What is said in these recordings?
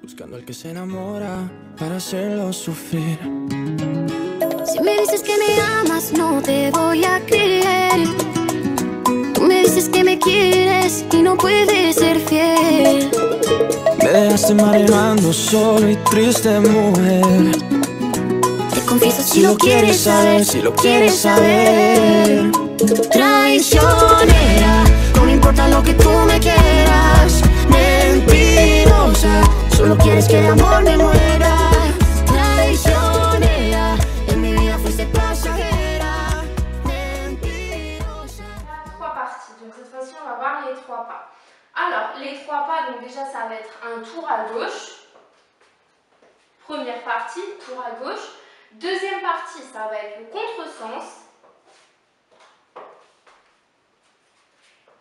buscando al que se enamora para hacerlo sufrir. Si me dices que me amas, no te voy a creer. Tú me dices que me quieres y no puedes ser fiel. Me dejaste mareando solo y triste, mujer. Te confieso si lo quieres saber, si lo quieres saber. Traicionera, no me importa lo que tú me quieras. Mentirosa, solo quieres que de amor me muera. Traicionera, en mi vida fuiste pasajera. Mentirosa. Trois parties, donc cette fois-ci on va voir les trois pas. Alors les trois pas, donc déjà ça va être un tour à gauche. Première partie, tour à gauche. Deuxième partie, ça va être le contresens.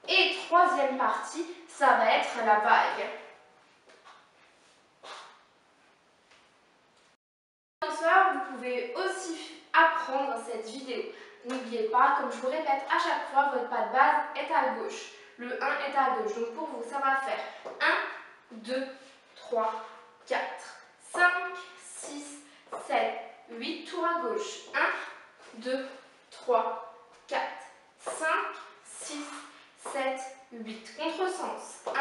Et troisième partie, ça va être la vague. Danseurs, vous pouvez aussi apprendre cette vidéo. N'oubliez pas, comme je vous répète à chaque fois, votre pas de base est à gauche. Le 1 est à gauche. Donc pour vous, ça va faire 1, 2, 3, 4, 5, 6, 7, 8 tours à gauche. 1, 2, 3, 4, 5, 6, 7, 8. Contresens. 1,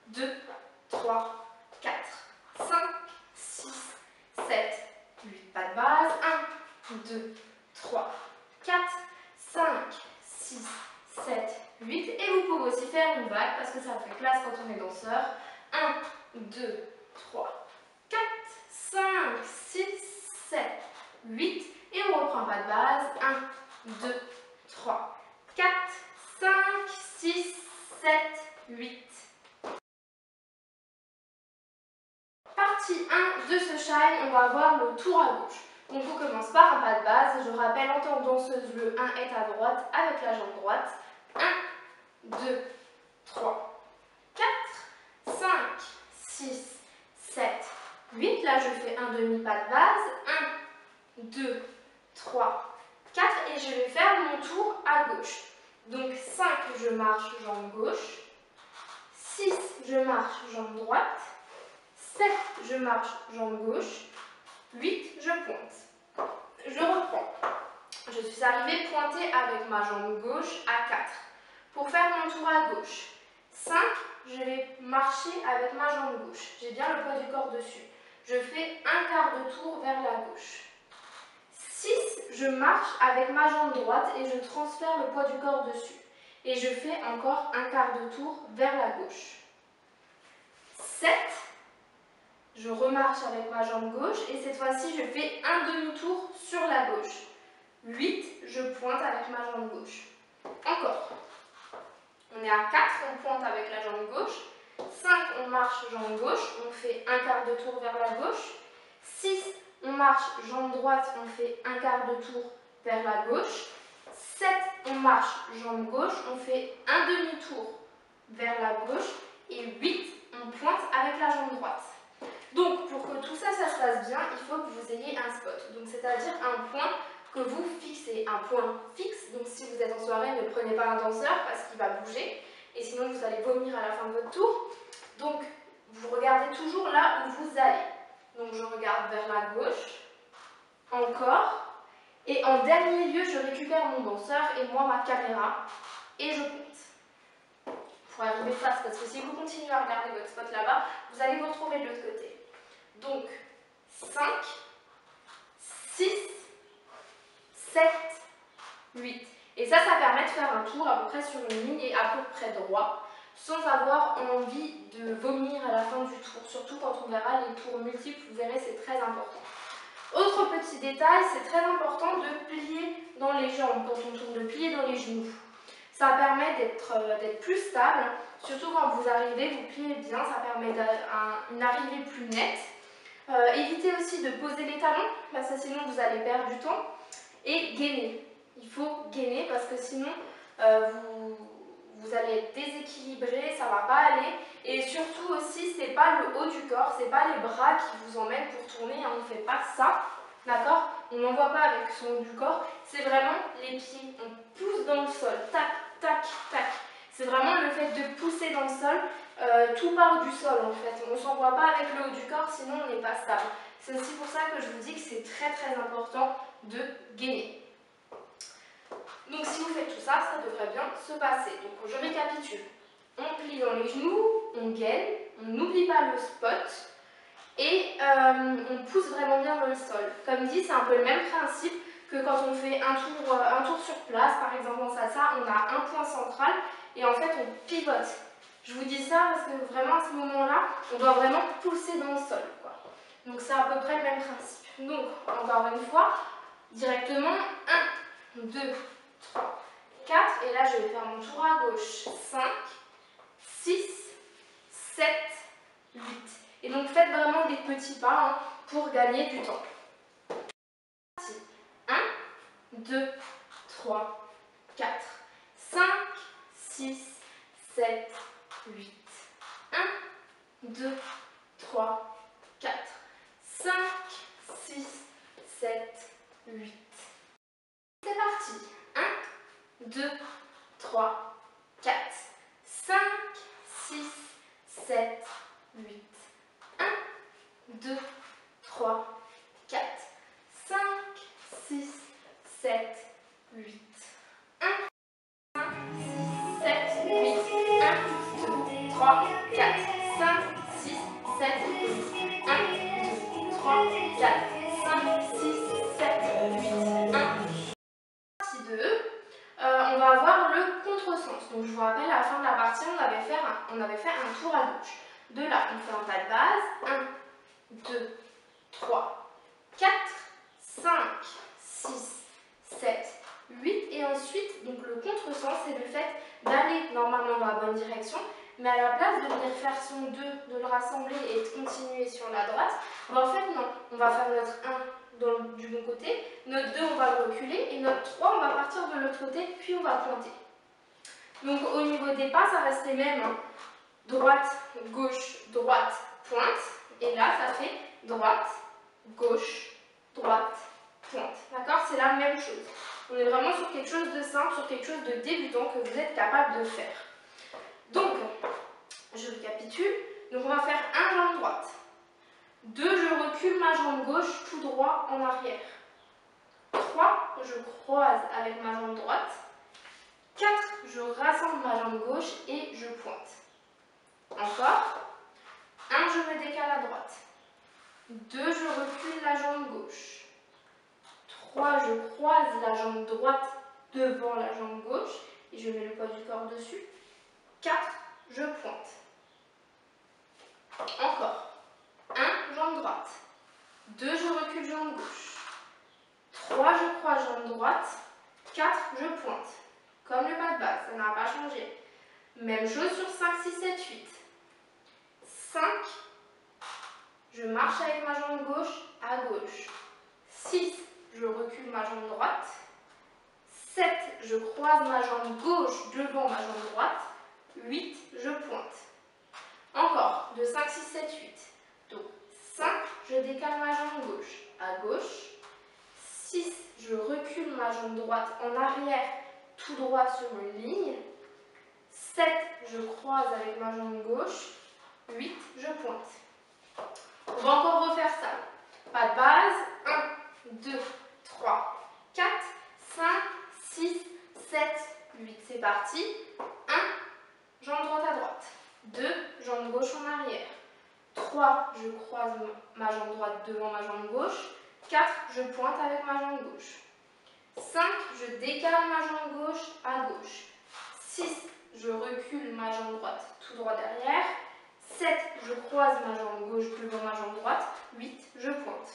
2, 3, 4, 5, 6, 7, 8. Pas de base. 1, 2, 3, 4, 5, 6, 7, 8. Et vous pouvez aussi faire une vague parce que ça fait classe quand on est danseur. 1, 2, 3, 4, 5, 6, 7, 8. Et on reprend pas de base. 1, 2, 3, 4, 5, 6, 7, 8. Partie 1 de ce shine, on va avoir le tour à gauche. Donc on commence par un pas de base. Je rappelle, en tant que danseuse, le 1 est à droite avec la jambe droite. 1, 2, 3, 4, 5, 6, 7, 8. Là, je fais un demi-pas de base. 1, 2, 3, 4. Et je vais faire mon tour à gauche. Donc 5, je marche jambe gauche. 6, je marche jambe droite. 7, je marche jambe gauche. 8, je pointe. Je reprends. Je suis arrivée pointée avec ma jambe gauche à 4. Pour faire mon tour à gauche, 5, je vais marcher avec ma jambe gauche. J'ai bien le poids du corps dessus. Je fais un quart de tour vers la gauche. 6, je marche avec ma jambe droite et je transfère le poids du corps dessus. Et je fais encore un quart de tour vers la gauche. 7, je remarche avec ma jambe gauche et cette fois-ci, je fais un demi-tour sur la gauche. 8, je pointe avec ma jambe gauche. Encore. On est à 4, on pointe avec la jambe gauche. 5, on marche jambe gauche, on fait un quart de tour vers la gauche. 6, on marche jambe droite, on fait un quart de tour vers la gauche. 7, on marche jambe gauche, on fait un demi-tour vers la gauche. Et 8, on pointe avec la jambe droite. Donc, pour que tout ça, ça se passe bien, il faut que vous ayez un spot. Donc, c'est-à-dire un point que vous fixez, un point fixe. Donc, si vous êtes en soirée, ne prenez pas un danseur parce qu'il va bouger. Et sinon, vous allez vomir à la fin de votre tour. Donc, vous regardez toujours là où vous allez. Donc, je regarde vers la gauche. Encore. Et en dernier lieu, je récupère mon danseur et moi, ma caméra. Et je pointe. Pour arriver face, parce que si vous continuez à regarder votre spot là-bas, vous allez vous retrouver de l'autre côté. Donc, 5, 6, 7, 8. Et ça permet de faire un tour à peu près sur une ligne et à peu près droit, sans avoir envie de vomir à la fin du tour. Surtout quand on verra les tours multiples, vous verrez, c'est très important. Autre petit détail, c'est très important de plier dans les jambes quand on tourne, de plier dans les genoux. Ça permet d'être plus stable, surtout quand vous arrivez, vous pliez bien, ça permet une arrivée plus nette. Évitez aussi de poser les talons, parce que sinon vous allez perdre du temps. Et gainer. Il faut gainer parce que sinon vous allez être déséquilibré, ça ne va pas aller. Et surtout aussi, c'est pas le haut du corps, c'est pas les bras qui vous emmènent pour tourner, hein, on ne fait pas ça. D'accord? On n'envoie pas avec son haut du corps, c'est vraiment les pieds. On pousse dans le sol, tac, tac, tac. C'est vraiment le fait de pousser pousser dans le sol, tout part du sol en fait. On ne s'envoie pas avec le haut du corps, sinon on n'est pas stable. C'est aussi pour ça que je vous dis que c'est très important de gainer. Donc si vous faites tout ça, ça devrait bien se passer. Donc je récapitule. On plie dans les genoux, on gaine, on n'oublie pas le spot et on pousse vraiment bien dans le sol. Comme dit, c'est un peu le même principe que quand on fait un tour sur place, par exemple en salsa, on a un point central et en fait on pivote. Je vous dis ça parce que vraiment à ce moment-là, on doit vraiment pousser dans le sol, quoi. Donc c'est à peu près le même principe. Donc encore une fois, directement 1, 2, 3, 4 et là je vais faire mon tour à gauche. 5, 6, 7, 8. Et donc faites vraiment des petits pas pour gagner du temps. 1, 2, 3, 4, 5, 6, 7, 8. 1, 2, 3, 4, 5, 6, 7, 8. C'est parti. 1, 2, 3, 4, 5, 6, 7, 8. 1, 2, 3, 4, 5, 6, 7, 8. 1, 5, 6, 7, 8. 1, 2, 3, 4, 5, 6, 7, 8. 1, 2, 3, 4, 5, 6, 7, 8. 1. Partie 2, on va avoir le contresens. Donc je vous rappelle, à la fin de la partie, on avait fait un tour à gauche. De là, on fait un pas de base. 1, 2, 3, 4, 5, 6, 7, 8. Et ensuite, donc le contresens, c'est le fait d'aller normalement dans la bonne direction, mais à la place de venir faire son 2, de le rassembler et de continuer sur la droite, en fait non, on va faire notre 1 du bon côté, notre 2 on va le reculer et notre 3 on va partir de l'autre côté, puis on va pointer. Donc au niveau des pas, ça reste les mêmes. Droite, gauche, droite, pointe. Et là, ça fait droite, gauche, droite, pointe. D'accord? C'est la même chose. On est vraiment sur quelque chose de simple, sur quelque chose de débutant que vous êtes capable de faire. Donc, je récapitule. Donc, on va faire 1 jambe droite. 2, je recule ma jambe gauche tout droit en arrière. 3, je croise avec ma jambe droite. 4, je rassemble ma jambe gauche et je pointe. Encore. 1, je me décale à droite. 2, je recule la jambe gauche. 3, je croise la jambe droite devant la jambe gauche et je mets le poids du corps dessus. 4, je pointe. Encore. 1, jambe droite. 2, je recule jambe gauche. 3, je croise jambe droite. 4, je pointe. Comme le pas de base, ça n'a pas changé. Même chose sur 5, 6, 7, 8. 5, je marche avec ma jambe gauche à gauche. 6, je recule ma jambe droite. 7, je croise ma jambe gauche devant ma jambe droite. 8, je pointe. Encore, de 5, 6, 7, 8. Donc, 5, je décale ma jambe gauche à gauche. 6, je recule ma jambe droite en arrière, tout droit sur une ligne. 7, je croise avec ma jambe gauche. 8, je pointe. On va encore refaire ça. Pas de base. 1, 2, 3, 4, 5, 6, 7, 8. C'est parti. 1, jambe droite à droite. 2, jambe gauche en arrière. 3, je croise ma jambe droite devant ma jambe gauche. 4, je pointe avec ma jambe gauche. 5, je décale ma jambe gauche à gauche. 6, je recule ma jambe droite tout droit derrière. 7, je croise ma jambe gauche devant ma jambe droite. 8, je pointe.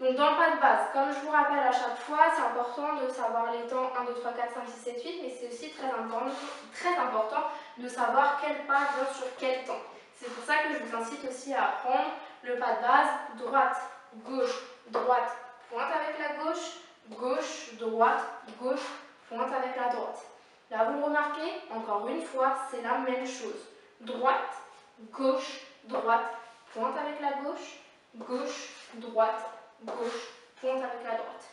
Donc dans le pas de base, comme je vous rappelle à chaque fois, c'est important de savoir les temps 1, 2, 3, 4, 5, 6, 7, 8, mais c'est aussi très important de savoir quel pas vient sur quel temps. C'est pour ça que je vous incite aussi à apprendre le pas de base, droite, gauche, droite, pointe avec la gauche, gauche, droite, gauche, pointe avec la droite. Là, vous le remarquez, encore une fois, c'est la même chose. Droite, gauche, droite, pointe avec la gauche, gauche, droite, gauche, pointe avec la droite.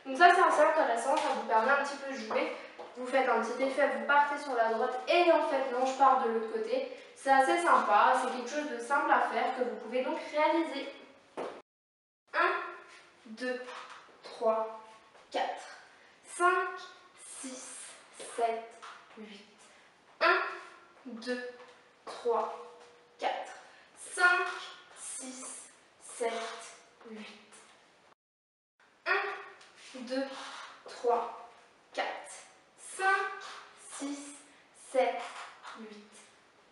Donc ça, c'est assez intéressant, ça vous permet un petit peu de jouer. vous faites un petit effet, vous partez sur la droite et en fait non, je pars de l'autre côté. C'est assez sympa, c'est quelque chose de simple à faire que vous pouvez donc réaliser. 1, 2, 3, 4, 5, 6, 7, 8. 1, 2, 3, 4, 5, 6, 7, 8. 1, 2, 3, 4, 5, 6, 7, 8.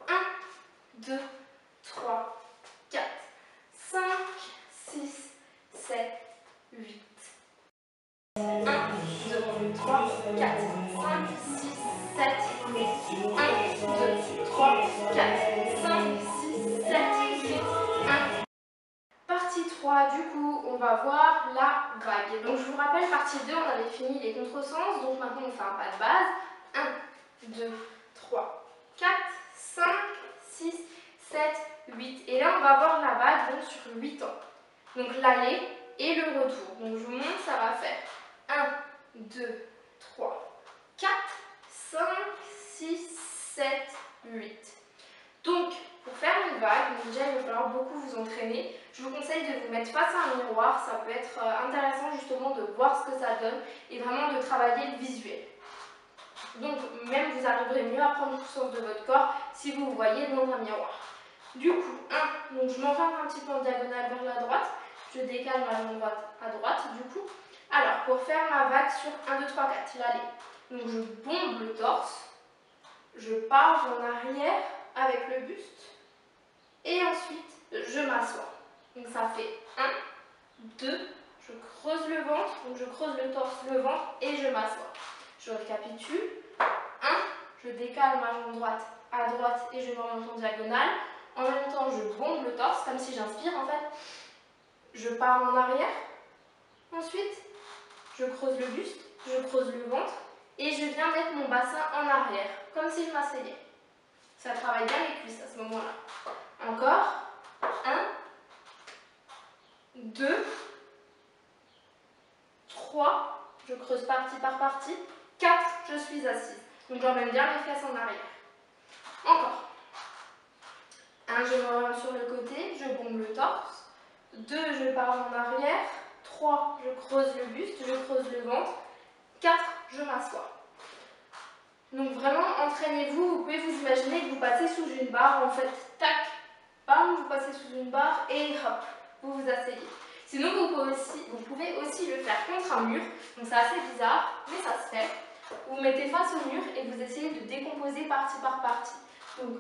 1, 2, 3, 4, 5, 6, 7, 8. 1, 2, 3, 4, 5, 6, 7, 8. 1, 2, 3, 4, 5, 6, 7, 8. 1. Partie 3, du coup, on va voir la vague. Donc je vous rappelle, partie 2, on avait fini les contresens, donc maintenant on fait un pas de base. 1, 2, 3, 4, 5, 6, 7, 8. Et là, on va voir la vague donc, sur 8 temps. Donc l'aller et le retour. Donc je vous montre, ça va faire 1, 2, 3, 4, 5, 6, 7, 8. Donc, pour faire une vague, déjà il va falloir beaucoup vous entraîner. Je vous conseille de vous mettre face à un miroir, ça peut être intéressant justement de voir ce que ça donne et vraiment de travailler le visuel. Donc, même vous arriverez mieux à prendre conscience de votre corps si vous vous voyez dans un miroir. Du coup, 1, donc je m'enferme un petit peu en diagonale vers la droite, je décale ma jambe droite à droite du coup. Alors, pour faire ma vague sur 1, 2, 3, 4, l'aller. Donc je bombe le torse, je pars en arrière avec le buste et ensuite je m'assois. Donc ça fait 1, 2, je creuse le ventre, donc je creuse le torse, le ventre et je m'assois. Je récapitule. 1, je décale ma jambe droite à droite et je m'oriente en diagonale. En même temps, je bombe le torse comme si j'inspire en fait. Je pars en arrière. Ensuite, je creuse le buste, je creuse le ventre et je viens mettre mon bassin en arrière, comme si je m'asseyais. Ça travaille bien les cuisses à ce moment-là. Encore. 1, 2, 3, je creuse partie par partie. 4, je suis assise. Donc j'emmène bien mes fesses en arrière. Encore. 1, je m'oriente sur le côté, je bombe le torse. 2, je pars en arrière. 3, je creuse le buste, je creuse le ventre. 4, je m'assois. Donc vraiment, entraînez-vous. Vous pouvez vous imaginer que vous passez sous une barre. En fait, tac, bam, vous passez sous une barre et hop, vous vous asseyez. Sinon, vous pouvez aussi le faire contre un mur. Donc c'est assez bizarre, mais ça se fait. Vous mettez face au mur et vous essayez de décomposer partie par partie. Donc,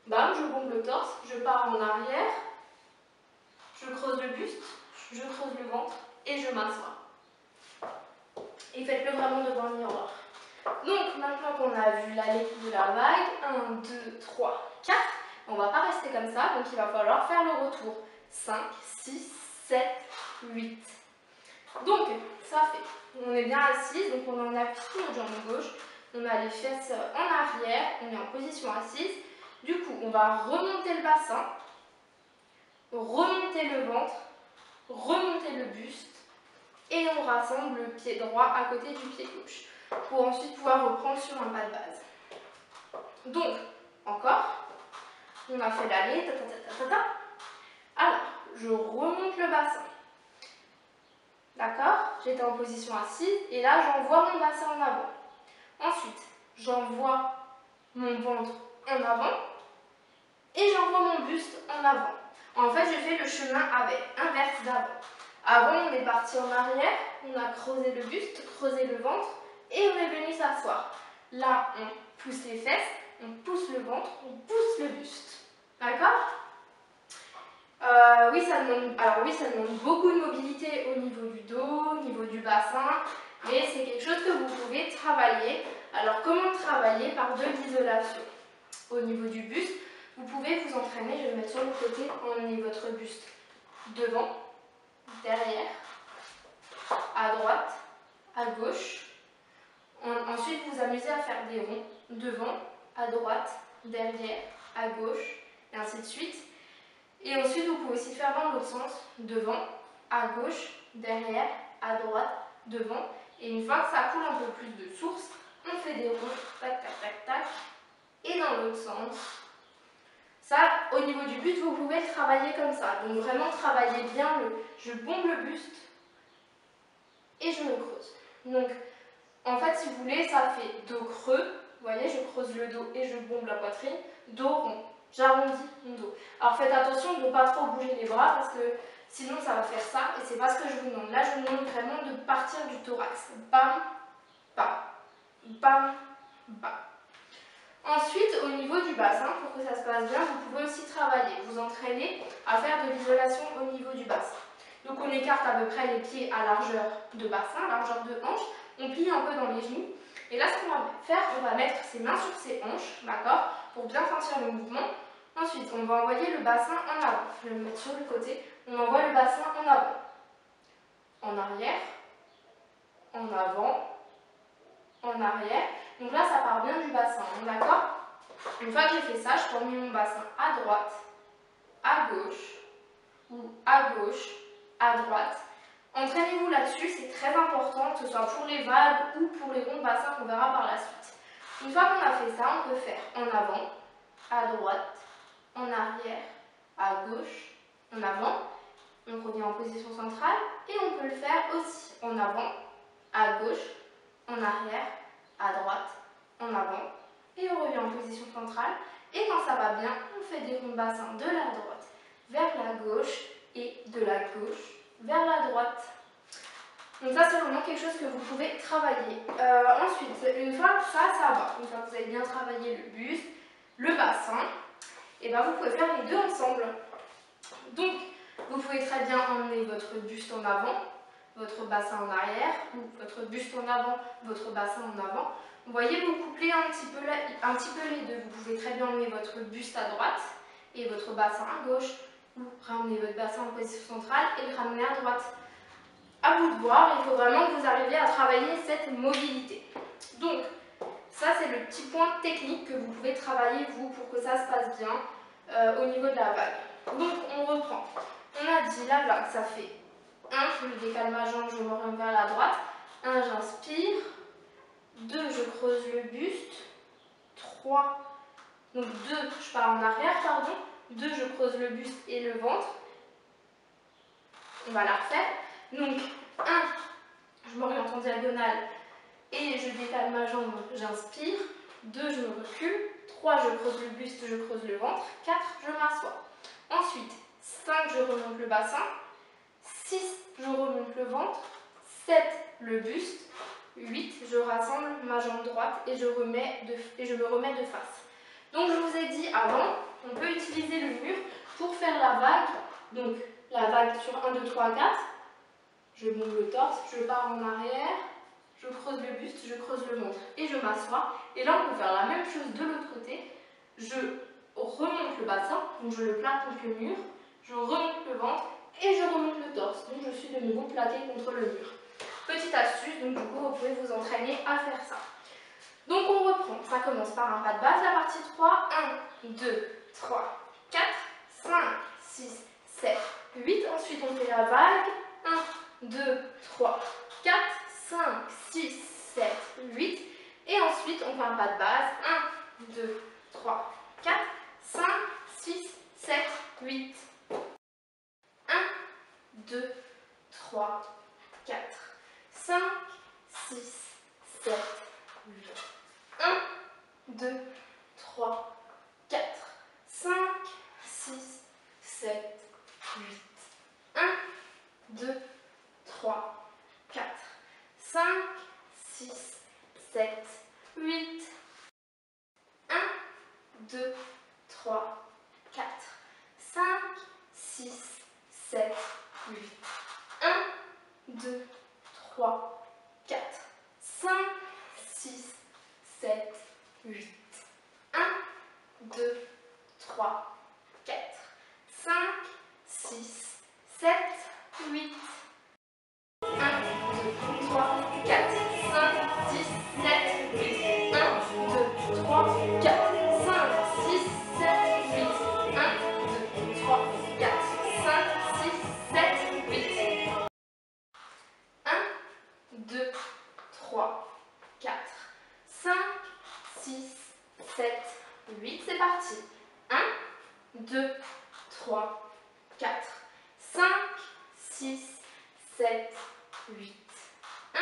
bam, je bombe le torse, je pars en arrière, je creuse le buste, je creuse le ventre et je m'assois. Et faites-le vraiment devant le miroir. Donc, maintenant qu'on a vu l'aller de la vague, 1, 2, 3, 4, on ne va pas rester comme ça, donc il va falloir faire le retour. 5, 6, 7, 8. Donc, ça fait, on est bien assise, donc on en appuie sur notre jambe gauche, on a les fesses en arrière, on est en position assise. Du coup, on va remonter le bassin, remonter le ventre, remonter le buste, et on rassemble le pied droit à côté du pied gauche, pour ensuite pouvoir reprendre sur un pas de base. Donc, encore, on a fait l'aller, alors, je remonte le bassin. D'accord? J'étais en position assise et là, j'envoie mon bassin en avant. Ensuite, j'envoie mon ventre en avant et j'envoie mon buste en avant. En fait, je fais le chemin inverse d'avant. Avant, on est parti en arrière, on a creusé le buste, creusé le ventre et on est venu s'asseoir. Là, on pousse les fesses, on pousse le ventre, on pousse le buste. D'accord? Oui, ça demande beaucoup de mobilité au niveau du dos, au niveau du bassin, mais c'est quelque chose que vous pouvez travailler. Alors, comment travailler? Par de l'isolation. Au niveau du buste, vous pouvez vous entraîner, je vais le mettre sur le côté, emmenez votre buste devant, derrière, à droite, à gauche. Ensuite, vous amusez à faire des ronds, devant, à droite, derrière, à gauche, et ainsi de suite. Et ensuite, vous pouvez aussi faire dans l'autre sens, devant, à gauche, derrière, à droite, devant. Et une fois que ça coule un peu plus de source, on fait des ronds, tac, tac, tac, tac, et dans l'autre sens. Ça, au niveau du buste, vous pouvez le travailler comme ça. Donc vraiment travailler bien, je bombe le buste et je me creuse. Donc, en fait, si vous voulez, ça fait dos creux. Vous voyez, je creuse le dos et je bombe la poitrine. Dos rond. J'arrondis mon dos. Alors faites attention de ne pas trop bouger les bras parce que sinon ça va faire ça et c'est pas ce que je vous demande. Là, je vous demande vraiment de partir du thorax. Bam, bam, bam, bam. Ensuite, au niveau du bassin, pour que ça se passe bien, vous pouvez aussi travailler, vous entraîner à faire de l'isolation au niveau du bassin. Donc on écarte à peu près les pieds à largeur de bassin, largeur de hanche, on plie un peu dans les genoux. Et là, ce qu'on va faire, on va mettre ses mains sur ses hanches, d'accord, pour bien sentir le mouvement. Ensuite, on va envoyer le bassin en avant. Je vais le mettre sur le côté. On envoie le bassin en avant, en arrière, en avant, en arrière. Donc là, ça part bien du bassin, d'accord? Une fois que j'ai fait ça, je peux emmener mon bassin à droite, à gauche, ou à gauche, à droite. Entraînez-vous là-dessus, c'est très important, que ce soit pour les vagues ou pour les ronds de bassin qu'on verra par la suite. Une fois qu'on a fait ça, on peut faire en avant, à droite, en arrière, à gauche, en avant. On revient en position centrale et on peut le faire aussi en avant, à gauche, en arrière, à droite, en avant. Et on revient en position centrale. Et quand ça va bien, on fait des ronds de bassin de la droite vers la gauche et de la gauche vers la droite. Donc ça, c'est vraiment quelque chose que vous pouvez travailler. Ensuite, une fois que ça va, une fois que vous avez bien travaillé le buste, le bassin, et ben vous pouvez faire les deux ensemble. Donc, vous pouvez très bien emmener votre buste en avant, votre bassin en arrière, ou votre buste en avant, votre bassin en avant. Vous voyez, vous couplez un petit peu les deux. Vous pouvez très bien emmener votre buste à droite et votre bassin à gauche, ou ramener votre bassin en position centrale et le ramener à droite. À vous de voir, il faut vraiment que vous arriviez à travailler cette mobilité. Donc, ça c'est le petit point technique que vous pouvez travailler vous pour que ça se passe bien au niveau de la vague. Donc, on reprend. On a dit la vague, ça fait 1, je décale ma jambe, je m'oriente vers la droite. 1, j'inspire. 2, je creuse le buste. 3, donc 2, je pars en arrière, pardon. 2, je creuse le buste et le ventre. On va la refaire. Donc, 1, je m'oriente en diagonale et je décale ma jambe, j'inspire. 2, je me recule. 3, je creuse le buste, je creuse le ventre. 4, je m'assois. Ensuite, 5, je remonte le bassin. 6, je remonte le ventre. 7, le buste. 8, je rassemble ma jambe droite et je me remets de face. Donc, je vous ai dit avant, on peut utiliser le mur pour faire la vague. Donc, la vague sur 1, 2, 3, 4. Je monte le torse, je pars en arrière, je creuse le buste, je creuse le ventre et je m'assois. Et là, on peut faire la même chose de l'autre côté. Je remonte le bassin, donc je le plaque contre le mur. Je remonte le ventre et je remonte le torse. Donc, je suis de nouveau plaquée contre le mur. Petite astuce, donc du coup, vous pouvez vous entraîner à faire ça. Donc, on reprend. Ça commence par un pas de base, la partie 3. 1, 2, 3, 4, 5, 6, 7, 8. Ensuite, on fait la vague. 1, 2, 3, 4, 5, 6, 7, 8. Et ensuite, on fait un pas de base. 1, 2, 3, 4, 5, 6, 7, 8. 1, 2, 3, 4, 5, 6, 7, 8. 1, 2, 3, 4, 5, 6, 7, 8. 1, 2, 3, 4, 5, 6, 7, 8. 1, 2, 3, 4, 5, 6, 7, 8. 1, 2, 3, 4, 5, 6, 7, 8. 1, 2, 3, 4, 5, 6, 7, 8. 1, 2, 3, 4, 5, 6, 7, 8. 1, 2, 3, 4, 5, 6, 7, 8. 1, 2, 3, 4, 5, 6, 7, 8. 1, 2, 3, 4, 2, 3, 4, 5, 6, 7, 8. 1,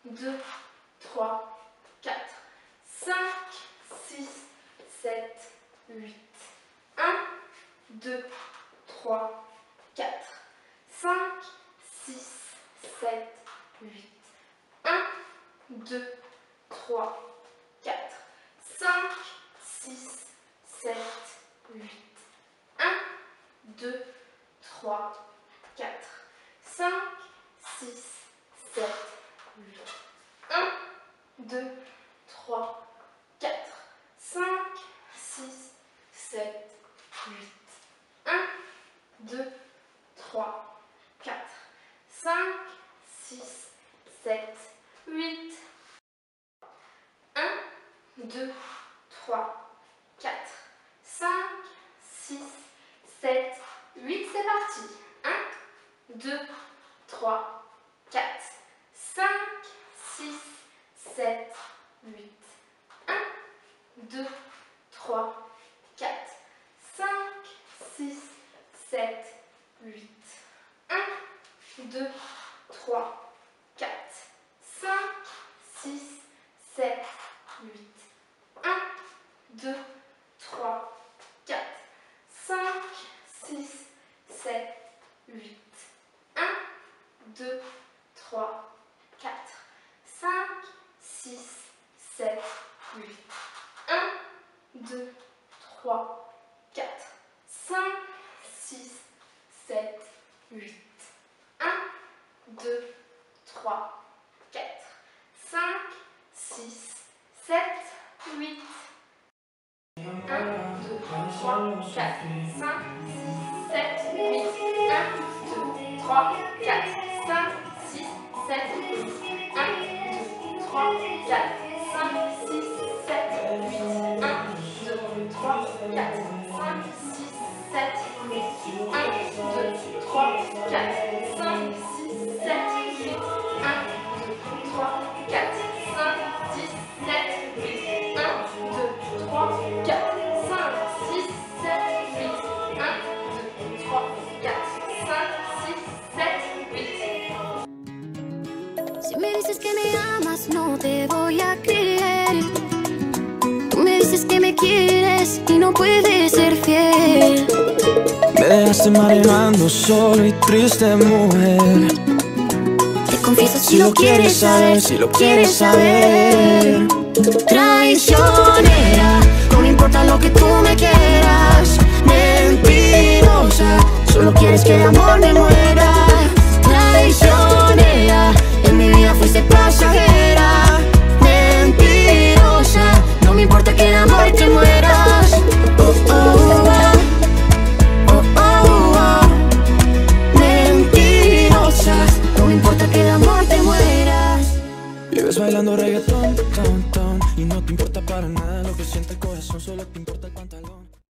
2, 3, 4, 5, 6, 7, 8. 1, 2, 3, 4, 5, 6, 7, 8. 1, 2, 3, 4, 5, 6, 7, 8. 1, 2, 3, 4, 5, 6, 7, 8. 1, 2, 3, 4, 5, 6, 7, 8. 1, 2, 3, 4, 5, 6, 7, 8. 1, 2, 3, 4, 5, 6, 7, 8. C'est parti. 1, 2, 3, 4, 5, 6, 7, 8. 1, 2, 3, 4, 5, 6, 7, 8. 1, 2, 3, 4, 5, 6, 7, 8. 1, 2, 3, 4, 5, 6, 7, 8. 1, 2, 3, 4, 5, 6, 7, 8. 1, 2, 3, 4, 5, 6, 7, 8. 1, 2, 3, 4, 5, 6, 7, 8. 1, 2, 3, 4, 5, 6, 7, 8. 1, 2, 3, 4, 5, 6, 7, 8. 1, 2, 3, 4, 5, 6, 7, 8. 1, 2, 3, 4, 5, 6, 7, 8. 1, 2, 3, 4, 5, 6, 7, 8. 1, 2, 3, 4, 5, 6, 7, 8. 1, 2, 3, 4, 5, 6, 7, 8. 1, 2, 3, 4, 5, 6, 7, 8. Si me dices que me amas, no te voy a creer. Tú me dices que me quieres y no puedes ser fiel. Me dejaste manejando solo y triste, mujer. Te confieso si lo quieres saber, si lo quieres saber. Traicionera, no me importa lo que tú me quieras. Mentirosa, solo quieres que de amor me muera. Traicionera, en mi vida fuiste pasajera. Mentirosa, no me importa que de amor te mueras. Oh, oh, oh, oh, oh. Mentirosa, no me importa que de amor te mueras. Vives bailando reggaetón, ton, ton, y no te importa para nada lo que siente el corazón, solo te importa.